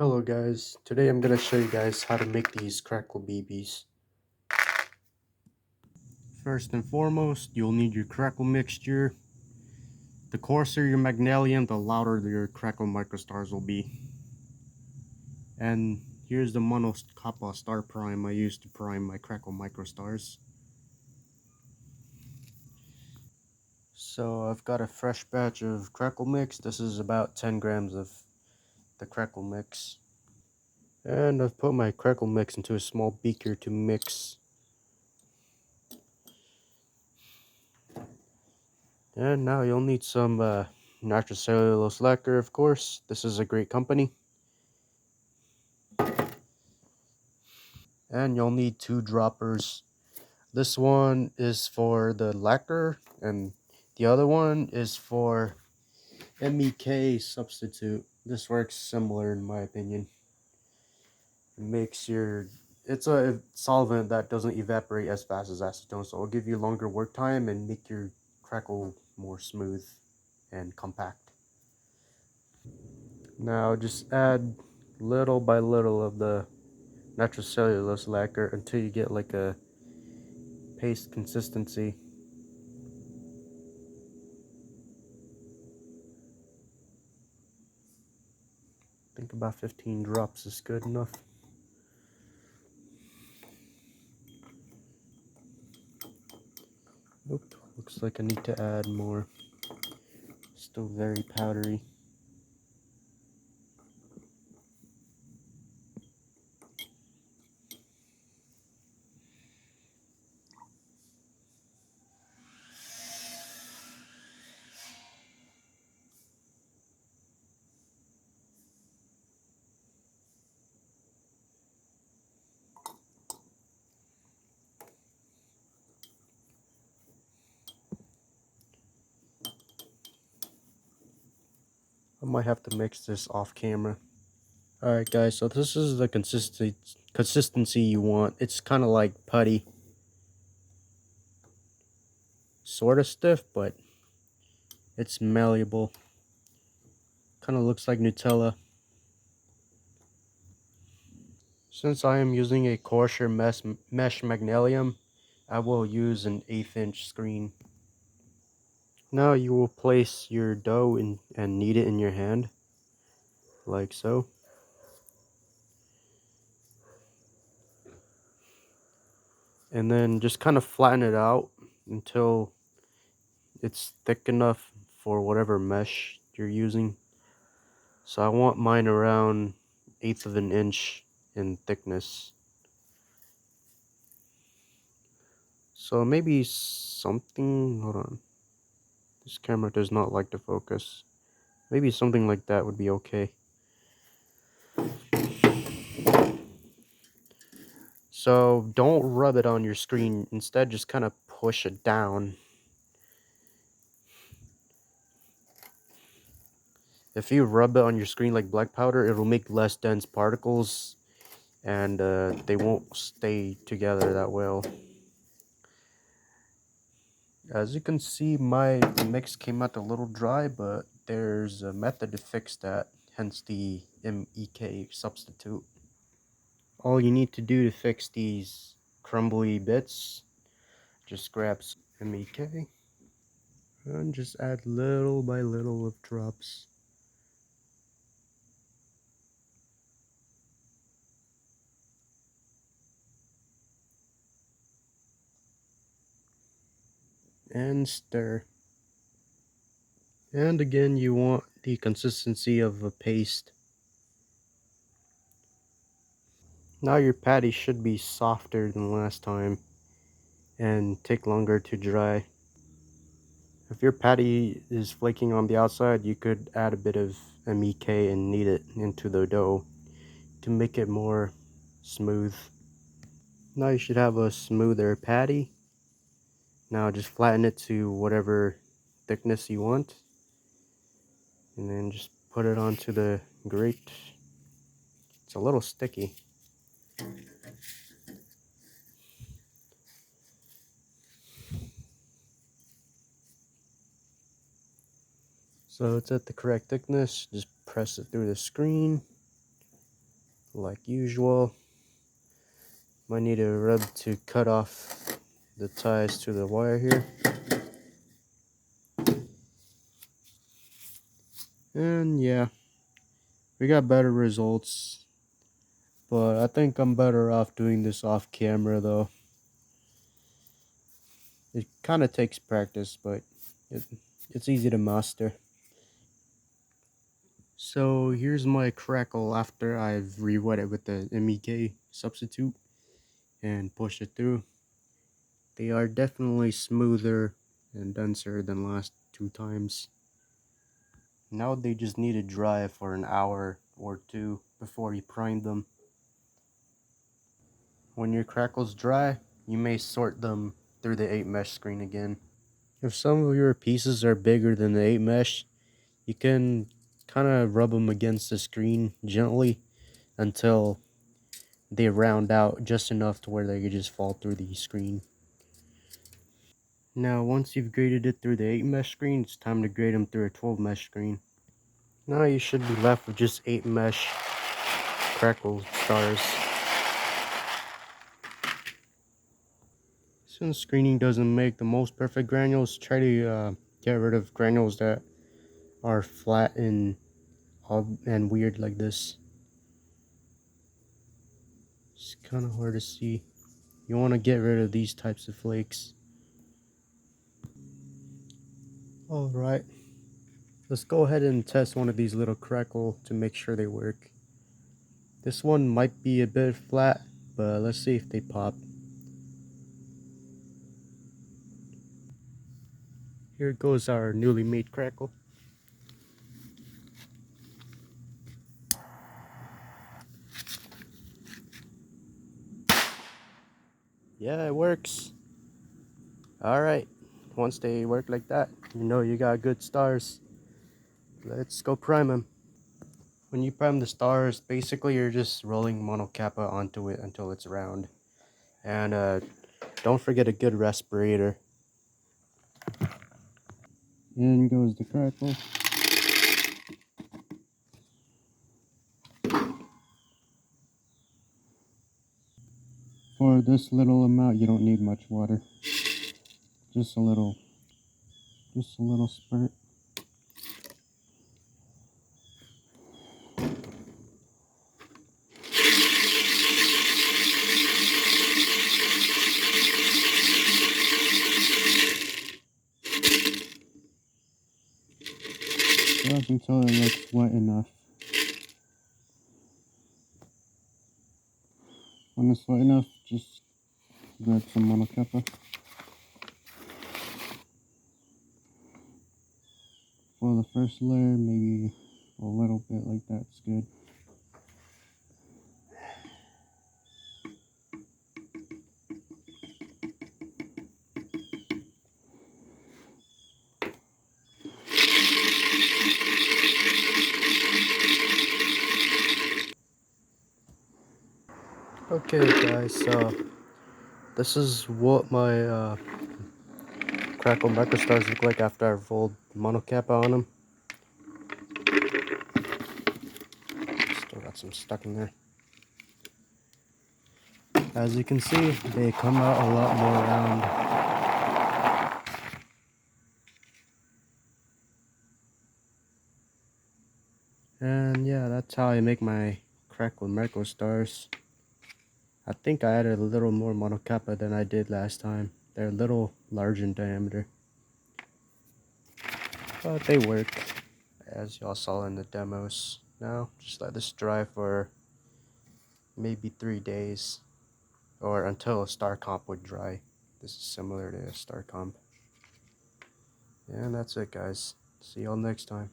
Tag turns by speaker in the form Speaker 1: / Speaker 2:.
Speaker 1: Hello guys, today I'm going to show you guys how to make these Crackle BBs. First and foremost, you'll need your Crackle mixture. The coarser your magnesium, the louder your Crackle microstars will be. And here's the mono copper star prime I use to prime my Crackle microstars. So I've got a fresh batch of Crackle mix. This is about 10 grams of the Crackle mix. And I've put my Crackle mix into a small beaker to mix. And now you'll need some nitrocellulose lacquer, of course. This is a great company. And you'll need 2 droppers. This one is for the lacquer, and the other one is for MEK substitute. This works similar in my opinion. It makes it's a solvent that doesn't evaporate as fast as acetone, so it'll give you longer work time and make your Crackle more smooth and compact. Now just add little by little of the nitrocellulose lacquer until you get like a paste consistency. I think about 15 drops is good enough. Oop, looks like I need to add more. Still very powdery. I might have to mix this off camera. Alright guys, so this is the consistency you want. It's kind of like putty. Sort of stiff, but it's malleable. Kind of looks like Nutella. Since I am using a coarser mesh magnesium, I will use an 1/8 inch screen. Now you will place your dough and knead it in your hand, like so. And then just kind of flatten it out until it's thick enough for whatever mesh you're using. So I want mine around 1/8 of an inch in thickness. So maybe something, hold on. This camera does not like to focus. Maybe something like that would be okay. So don't rub it on your screen. Instead, just kind of push it down. If you rub it on your screen like black powder, it'll make less dense particles and they won't stay together that well. As you can see, my mix came out a little dry, but there's a method to fix that, hence the MEK substitute. All you need to do to fix these crumbly bits, just grab some MEK and just add little by little of drops. And stir. And again, you want the consistency of a paste. Now your patty should be softer than last time and take longer to dry. If your patty is flaking on the outside, you could add a bit of MEK and knead it into the dough to make it more smooth. Now you should have a smoother patty. Now just flatten it to whatever thickness you want. And then just put it onto the grate. It's a little sticky. So it's at the correct thickness. Just press it through the screen. like usual. Might need a rub to cut off the ties to the wire here. And yeah, we got better results. But I think I'm better off doing this off camera though. It kind of takes practice, but it, it's easy to master. So here's my Crackle after I've re-wet it with the MEK substitute and pushed it through. They are definitely smoother and denser than last two times. Now they just need to dry for an hour or two before you prime them. When your crackles dry, you may sort them through the 8 mesh screen again. If some of your pieces are bigger than the 8 mesh, you can kind of rub them against the screen gently until they round out just enough to where they could just fall through the screen. Now once you've graded it through the 8 mesh screen, it's time to grade them through a 12 mesh screen. Now you should be left with just 8 mesh Crackle stars. Since screening doesn't make the most perfect granules, try to get rid of granules that are flat and weird like this. It's kind of hard to see. You want to get rid of these types of flakes. Alright, let's go ahead and test one of these little Crackle to make sure they work. This one might be a bit flat, but let's see if they pop. Here goes our newly made Crackle. Yeah, it works. Alright, once they work like that, you know you got good stars. Let's go prime them. When you prime the stars, basically you're just rolling monocappa onto it until it's round. And don't forget a good respirator. In goes the Crackle. For this little amount, you don't need much water. Just a little spurt. Just until it looks wet enough. When it's wet enough, just grab some monocappa. For the first layer, maybe a little bit like that's good. Okay guys, so this is what my Crackle microstars look like after I've rolled monocappa on them. Still got some stuck in there. As you can see, they come out a lot more round. And yeah, that's how I make my Crackle microstars. I think I added a little more monocappa than I did last time. They're a little large in diameter, but they work, as y'all saw in the demos. Now, just let this dry for maybe 3 days, or until a star comp would dry. This is similar to a star comp. And that's it, guys. See y'all next time.